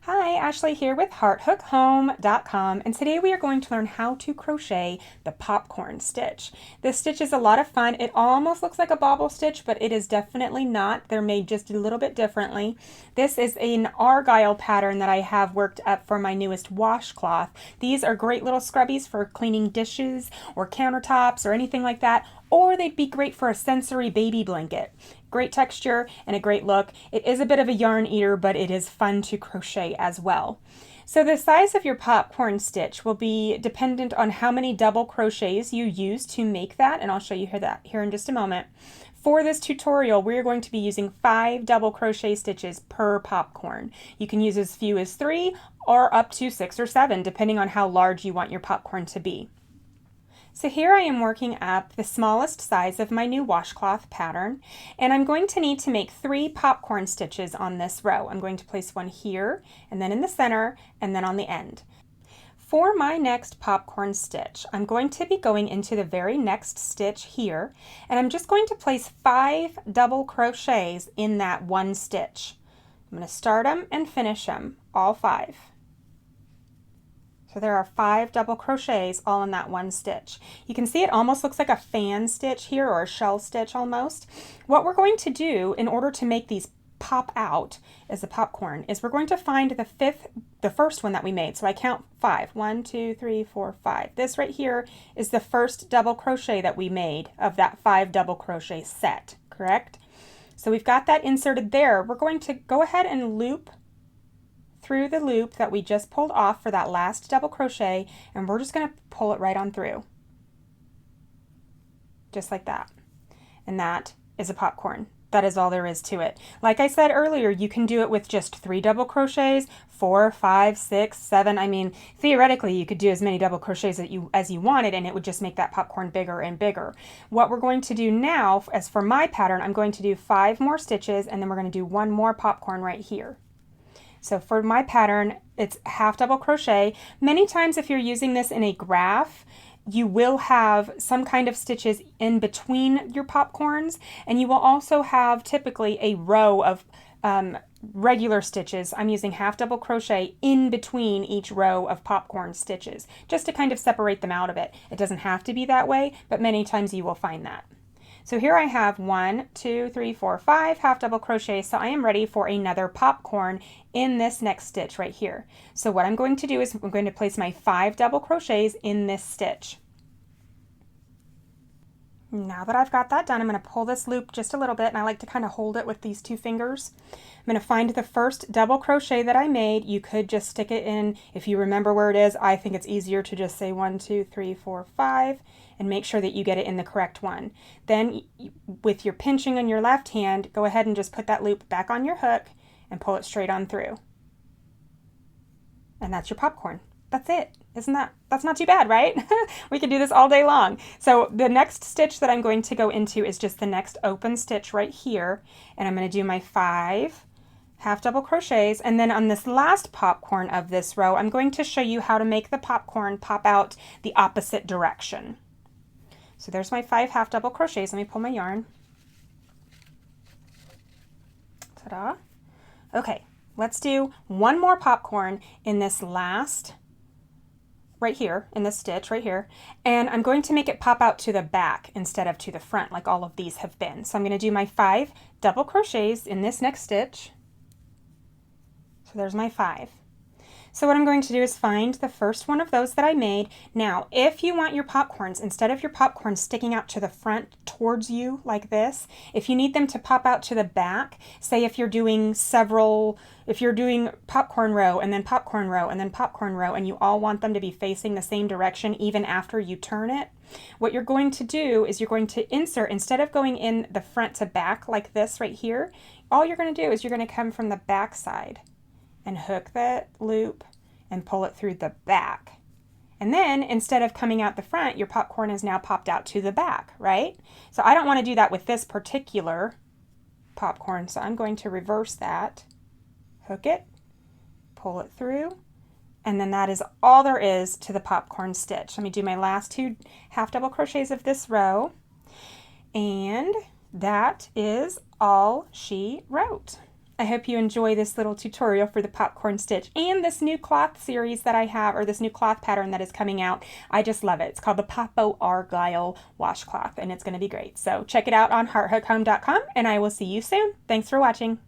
Hi, Ashley here with hearthookhome.com, and today we are going to learn how to crochet the popcorn stitch. This stitch is a lot of fun. It almost looks like a bobble stitch, but it is definitely not. They're made just a little bit differently. This is an argyle pattern that I have worked up for my newest washcloth. These are great little scrubbies for cleaning dishes or countertops or anything like that, or they'd be great for a sensory baby blanket. Great texture and a great look. It is a bit of a yarn eater, but it is fun to crochet as well. So the size of your popcorn stitch will be dependent on how many double crochets you use to make that, and I'll show you that here in just a moment. For this tutorial, we're going to be using 5 double crochet stitches per popcorn. You can use as few as 3 or up to 6 or 7, depending on how large you want your popcorn to be. So here I am working up the smallest size of my new washcloth pattern, and I'm going to need to make 3 popcorn stitches on this row. I'm going to place one here, and then in the center, and then on the end. For my next popcorn stitch, I'm going to be going into the very next stitch here, and I'm just going to place 5 double crochets in that one stitch. I'm going to start them and finish them, all 5. So there are 5 double crochets all in that one stitch. You can see it almost looks like a fan stitch here, or a shell stitch almost. What we're going to do in order to make these pop out as a popcorn is we're going to find the first one that we made. So I count 5. 1, 2, 3, 4, 5. This right here is the first double crochet that we made of that 5 double crochet set, correct? So we've got that inserted there. We're going to go ahead and loop through the loop that we just pulled off for that last double crochet, and we're just going to pull it right on through, just like that. And that is a popcorn. That is all there is to it. Like I said earlier, you can do it with just 3 double crochets, 4, 5, 6, 7. I mean, theoretically, you could do as many double crochets as you wanted, and it would just make that popcorn bigger and bigger. What we're going to do now, as for my pattern, I'm going to do 5 more stitches, and then we're going to do 1 more popcorn right here. So for my pattern, it's half double crochet. Many times if you're using this in a graph, you will have some kind of stitches in between your popcorns, and you will also have typically a row of regular stitches. I'm using half double crochet in between each row of popcorn stitches, just to kind of separate them out of it. It doesn't have to be that way, but many times you will find that. So here I have 1, 2, 3, 4, 5 half double crochets, so I am ready for another popcorn in this next stitch right here. So what I'm going to do is I'm going to place my 5 double crochets in this stitch. Now that I've got that done, I'm going to pull this loop just a little bit, and I like to kind of hold it with these 2 fingers. I'm going to find the first double crochet that I made. You could just stick it in if you remember where it is. I think it's easier to just say 1, 2, 3, 4, 5 and make sure that you get it in the correct one. Then with your pinching on your left hand, go ahead and just put that loop back on your hook and pull it straight on through. And that's your popcorn. That's it. That's not too bad, right? We can do this all day long. So the next stitch that I'm going to go into is just the next open stitch right here. And I'm going to do my 5 half double crochets, and then on this last popcorn of this row, I'm going to show you how to make the popcorn pop out the opposite direction. So there's my 5 half double crochets. Let me pull my yarn. Ta-da. Okay, let's do 1 more popcorn in this last right here, in this stitch right here, and I'm going to make it pop out to the back instead of to the front like all of these have been. So I'm going to do my 5 double crochets in this next stitch. So there's my 5. So what I'm going to do is find the first one of those that I made. Now, if you want your popcorns, instead of your popcorns sticking out to the front towards you like this, if you need them to pop out to the back, say if you're doing popcorn row and then popcorn row and then popcorn row, and you all want them to be facing the same direction even after you turn it, what you're going to do is you're going to insert, instead of going in the front to back like this right here, all you're going to do is you're going to come from the back side and hook that loop and pull it through the back. And then instead of coming out the front, your popcorn is now popped out to the back, right? So I don't want to do that with this particular popcorn, so I'm going to reverse that, hook it, pull it through, and then that is all there is to the popcorn stitch. Let me do my last 2 half double crochets of this row, and that is all she wrote. I hope you enjoy this little tutorial for the popcorn stitch and this new cloth series that I have, or this new cloth pattern that is coming out. I just love it. It's called the Popo Argyle washcloth, and it's going to be great. So check it out on hearthookhome.com, and I will see you soon. Thanks for watching.